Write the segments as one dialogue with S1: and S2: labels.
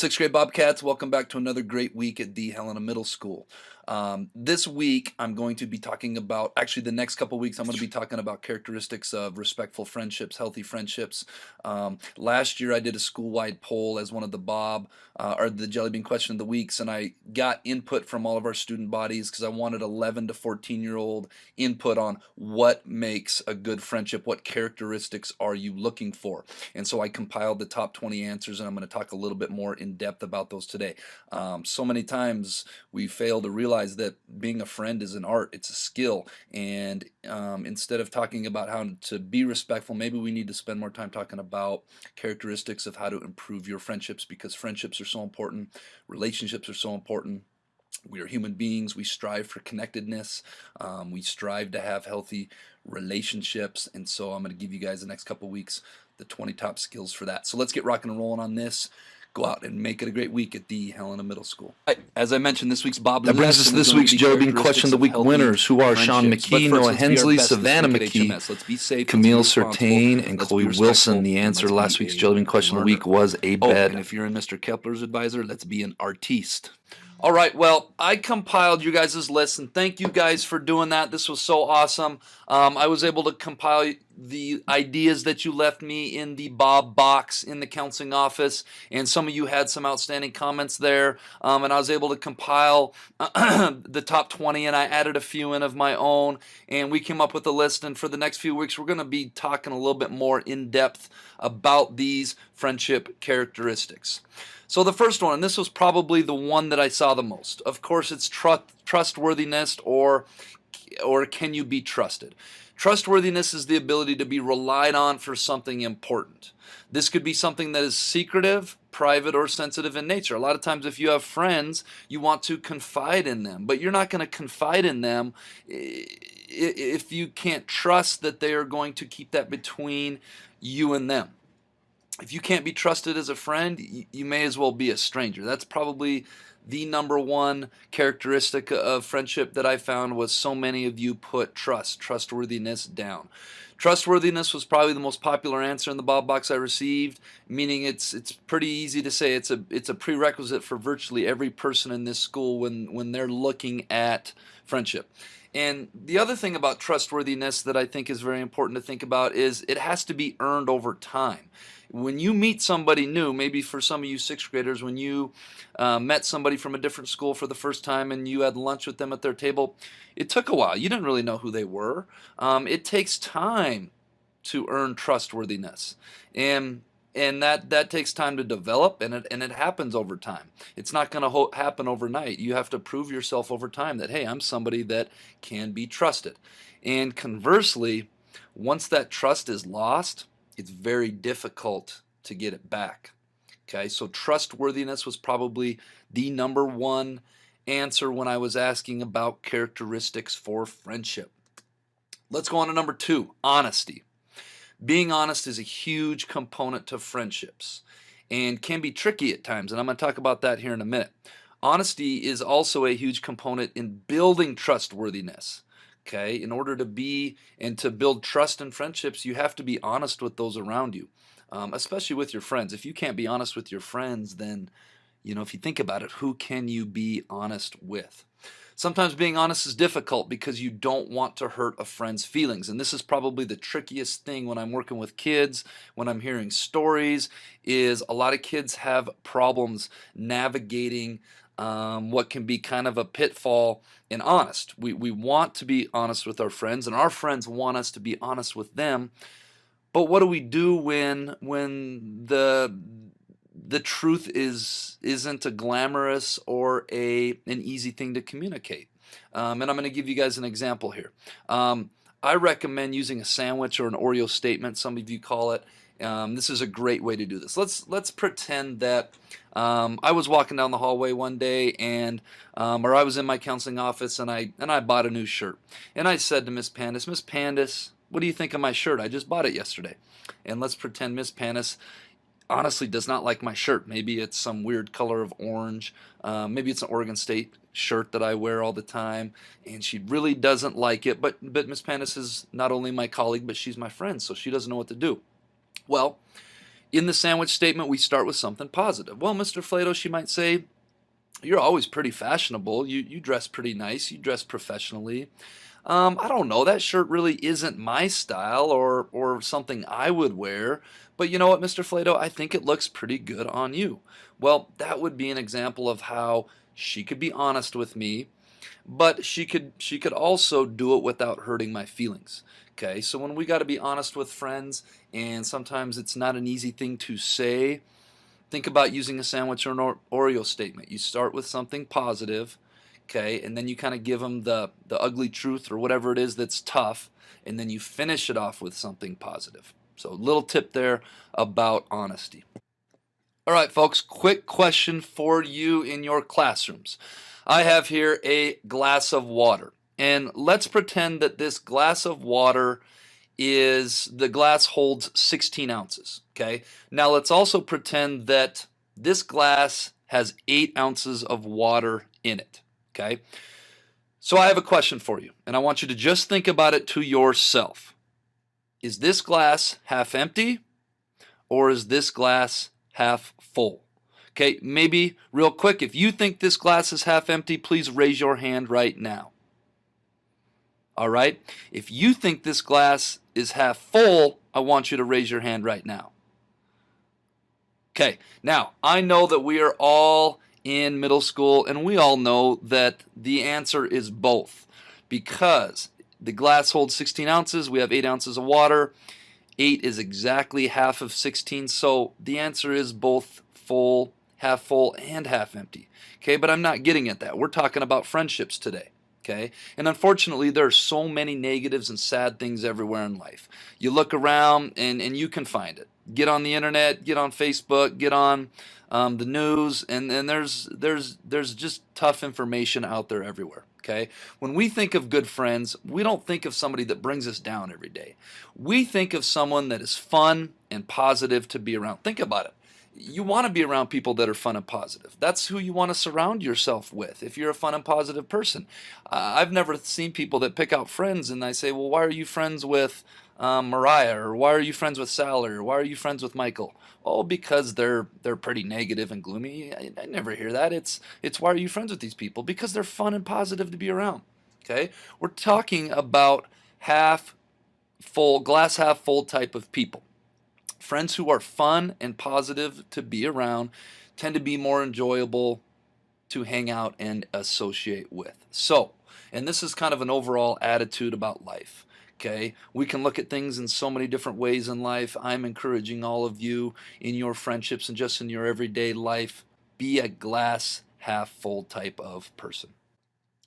S1: sixth grade Bobcats. Welcome back to another great week at the Helena Middle School. This week, I'm going to be talking about, actually, the next couple weeks, I'm going to be talking about characteristics of respectful friendships, healthy friendships. Last year, I did a school-wide poll as one of the or the Jelly Bean Question of the Weeks, and I got input from all of our student bodies because I wanted 11 to 14-year-old input on what makes a good friendship, what characteristics are you looking for. And so I compiled the top 20 answers, and I'm going to talk a little bit more in depth about those today. So many times we fail to realize that being a friend is an art, it's a skill, and instead of talking about how to be respectful, maybe we need to spend more time talking about characteristics of how to improve your friendships, because friendships are so important, relationships are so important. We are human beings. We strive for connectedness. We strive to have healthy relationships. And so I'm going to give you guys the next couple weeks the 20 top skills for that. So let's get rocking and rolling on this. Go out and make it a great week at the Helena Middle School. As I mentioned, this week's Bob.
S2: That brings us to this week's Jelly Bean Question of the Week winners, who are Sean McKee, Noah Hensley, Savannah McKee, Camille Sertain, and Chloe Wilson. The answer to last week's Jelly Bean Question of the Week was a bed.
S1: And if you're in Mr. Kepler's advisor, let's be an artiste. All right, well, I compiled you guys' list, and thank you guys for doing that. This was so awesome. I was able to compile the ideas that you left me in the Bob box in the counseling office, and some of you had some outstanding comments there, and I was able to compile the top 20, and I added a few in of my own, and we came up with a list, and for the next few weeks, we're going to be talking a little bit more in depth about these friendship characteristics. So the first one, and this was probably the one that I saw the most. Of course, it's trustworthiness, or can you be trusted? Trustworthiness is the ability to be relied on for something important. This could be something that is secretive, private, or sensitive in nature. A lot of times if you have friends, you want to confide in them, but you're not going to confide in them if you can't trust that they are going to keep that between you and them. If you can't be trusted as a friend, you may as well be a stranger. That's probably the number one characteristic of friendship that I found, was so many of you put trustworthiness down. Trustworthiness was probably the most popular answer in the Bob box I received, meaning it's pretty easy to say it's a prerequisite for virtually every person in this school when they're looking at friendship. And the other thing about trustworthiness that I think is very important to think about is it has to be earned over time. When you meet somebody new, maybe for some of you sixth graders, when you met somebody from a different school for the first time and you had lunch with them at their table, it took a while. You didn't really know who they were. It takes time to earn trustworthiness. And that takes time to develop, and it happens over time. It's not going to happen overnight. You have to prove yourself over time that, hey, I'm somebody that can be trusted. And conversely, once that trust is lost, it's very difficult to get it back. Okay, so trustworthiness was probably the number one answer when I was asking about characteristics for friendship. Let's go on to number 2, honesty. Being honest is a huge component to friendships and can be tricky at times, and I'm going to talk about that here in a minute. Honesty is also a huge component in building trustworthiness. Okay, in order to be and to build trust in friendships, you have to be honest with those around you, especially with your friends. If you can't be honest with your friends, then, if you think about it, who can you be honest with? Sometimes being honest is difficult because you don't want to hurt a friend's feelings. And this is probably the trickiest thing when I'm working with kids, when I'm hearing stories, is a lot of kids have problems navigating what can be kind of a pitfall in honest. We want to be honest with our friends, and our friends want us to be honest with them. But what do we do when the truth isn't a glamorous or an easy thing to communicate? And I'm going to give you guys an example here. I recommend using a sandwich or an Oreo statement, some of you call it. This is a great way to do this. Let's pretend that I was walking down the hallway one day, or I was in my counseling office, and I bought a new shirt. And I said to Miss Pandis, what do you think of my shirt? I just bought it yesterday. And let's pretend Miss Pandis honestly does not like my shirt. Maybe it's some weird color of orange. Maybe it's an Oregon State shirt that I wear all the time, and she really doesn't like it. But Miss Pandis is not only my colleague, but she's my friend, so she doesn't know what to do. Well, In the sandwich statement, we start with something positive. Well, Mr. Flato, she might say, you're always pretty fashionable. You dress pretty nice. You dress professionally. I don't know. That shirt really isn't my style or something I would wear. But you know what, Mr. Flato? I think it looks pretty good on you. Well, that would be an example of how she could be honest with me, but she could also do it without hurting my feelings. Okay, so when we got to be honest with friends, and sometimes it's not an easy thing to say, think about using a sandwich or an Oreo statement. You start with something positive, okay, and then you kind of give them the ugly truth or whatever it is that's tough, and then you finish it off with something positive. So little tip there about honesty. All right, folks, quick question for you in your classrooms. I have here a glass of water, and let's pretend that this glass of water the glass holds 16 ounces, okay? Now let's also pretend that this glass has 8 ounces of water in it, okay? So I have a question for you, and I want you to just think about it to yourself. Is this glass half empty, or is this glass half full? Okay, maybe real quick, if you think this glass is half empty, please raise your hand right now. All right, if you think this glass is half full, I want you to raise your hand right now. Okay, now I know that we are all in middle school, and we all know that the answer is both, because the glass holds 16 ounces, we have 8 ounces of water. 8 is exactly half of 16, so the answer is both full, half full, and half empty. Okay, but I'm not getting at that. We're talking about friendships today. Okay, and unfortunately, there are so many negatives and sad things everywhere in life. You look around, and you can find it. Get on the internet, get on Facebook, get on the news, and there's just tough information out there everywhere. Okay, when we think of good friends, we don't think of somebody that brings us down every day. We think of someone that is fun and positive to be around. Think about it. You want to be around people that are fun and positive. That's who you want to surround yourself with if you're a fun and positive person. I've never seen people that pick out friends and I say, well, why are you friends with Mariah, or why are you friends with Sally, or why are you friends with Michael? Oh, because they're pretty negative and gloomy. I never hear that. It's why are you friends with these people? Because they're fun and positive to be around. Okay, we're talking about half full, glass half full type of people. Friends who are fun and positive to be around tend to be more enjoyable to hang out and associate with. So, and this is kind of an overall attitude about life. Okay, we can look at things in so many different ways in life. I'm encouraging all of you in your friendships and just in your everyday life, be a glass half full type of person.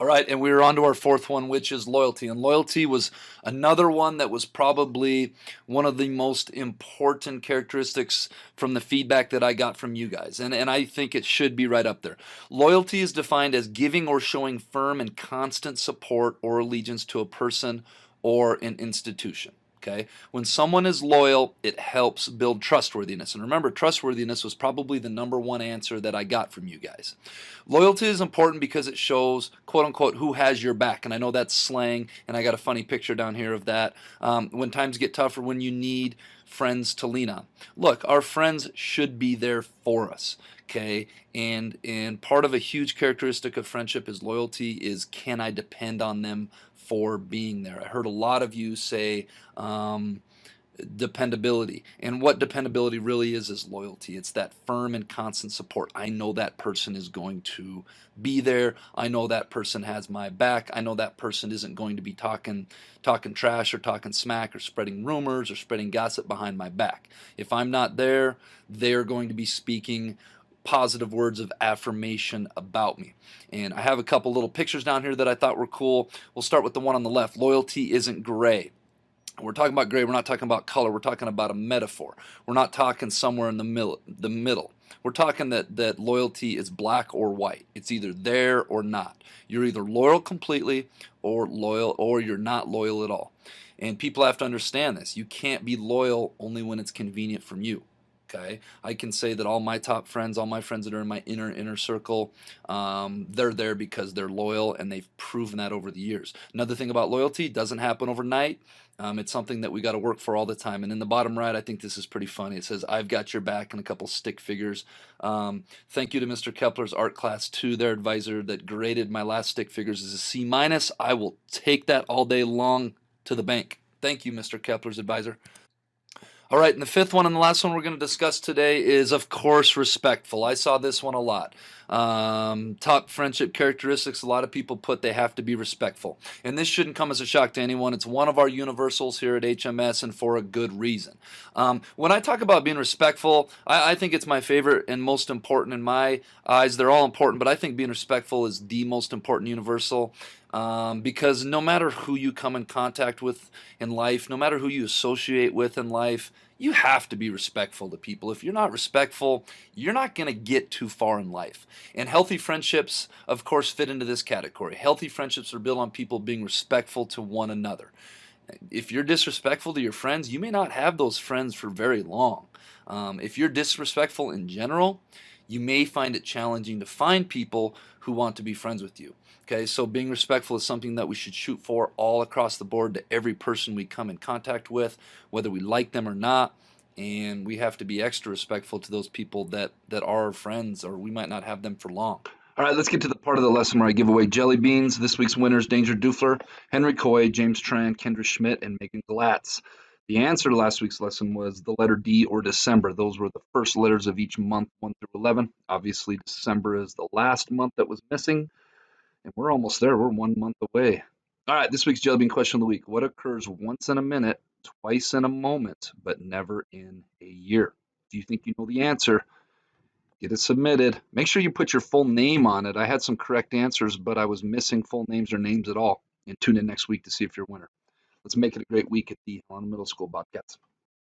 S1: All right, and we're on to our fourth one, which is loyalty. And loyalty was another one that was probably one of the most important characteristics from the feedback that I got from you guys. And I think it should be right up there. Loyalty is defined as giving or showing firm and constant support or allegiance to a person or an institution. Okay? When someone is loyal, it helps build trustworthiness. And remember, trustworthiness was probably the number one answer that I got from you guys. Loyalty is important because it shows, quote unquote, who has your back. And I know that's slang, and I got a funny picture down here of that. When times get tougher, when you need friends to lean on. Look, our friends should be there for us. Okay, and part of a huge characteristic of friendship is loyalty is, can I depend on them for being there? I heard a lot of you say dependability, and what dependability really is loyalty. It's that firm and constant support. I know that person is going to be there. I know that person has my back. I know that person isn't going to be talking trash or talking smack or spreading rumors or spreading gossip behind my back. If I'm not there, they're going to be speaking positive words of affirmation about me. And I have a couple little pictures down here that I thought were cool. We'll start with the one on the left. Loyalty isn't gray. We're talking about gray. We're not talking about color. We're talking about a metaphor. We're not talking somewhere in the middle. We're talking that loyalty is black or white. It's either there or not. You're either loyal completely or you're not loyal at all. And people have to understand this. You can't be loyal only when it's convenient from you. Okay, I can say that all my top friends, all my friends that are in my inner circle, they're there because they're loyal, and they've proven that over the years. Another thing about loyalty, it doesn't happen overnight. It's something that we got to work for all the time. And in the bottom right, I think this is pretty funny. It says, "I've got your back," and a couple stick figures. Thank you to Mr. Kepler's art class 2, their advisor, that graded my last stick figures as a C-. I will take that all day long to the bank. Thank you, Mr. Kepler's advisor. All right, and the fifth one and the last one we're going to discuss today is, of course, respectful. I saw this one a lot. Top friendship characteristics, a lot of people put they have to be respectful. And this shouldn't come as a shock to anyone. It's one of our universals here at HMS, and for a good reason. When I talk about being respectful, I think it's my favorite and most important in my eyes. They're all important, but I think being respectful is the most important universal. Because no matter who you come in contact with in life, no matter who you associate with in life, you have to be respectful to people. If you're not respectful, you're not going to get too far in life. And healthy friendships, of course, fit into this category. Healthy friendships are built on people being respectful to one another. If you're disrespectful to your friends, you may not have those friends for very long. If you're disrespectful in general, you may find it challenging to find people who want to be friends with you. Okay, so being respectful is something that we should shoot for all across the board to every person we come in contact with, whether we like them or not. And we have to be extra respectful to those people that are our friends, or we might not have them for long. All right, let's get to the part of the lesson where I give away jelly beans. This week's winners: Danger Dufler, Henry Coy, James Tran, Kendra Schmidt, and Megan Glatz. The answer to last week's lesson was the letter D, or December. Those were the first letters of each month, 1 through 11. Obviously, December is the last month that was missing, and we're almost there. We're 1 month away. All right, this week's jelly bean question of the week: what occurs once in a minute, twice in a moment, but never in a year? Do you think you know the answer? Get it submitted. Make sure you put your full name on it. I had some correct answers, but I was missing full names or names at all. And tune in next week to see if you're a winner. Let's make it a great week at the Helena Middle School Bobcats.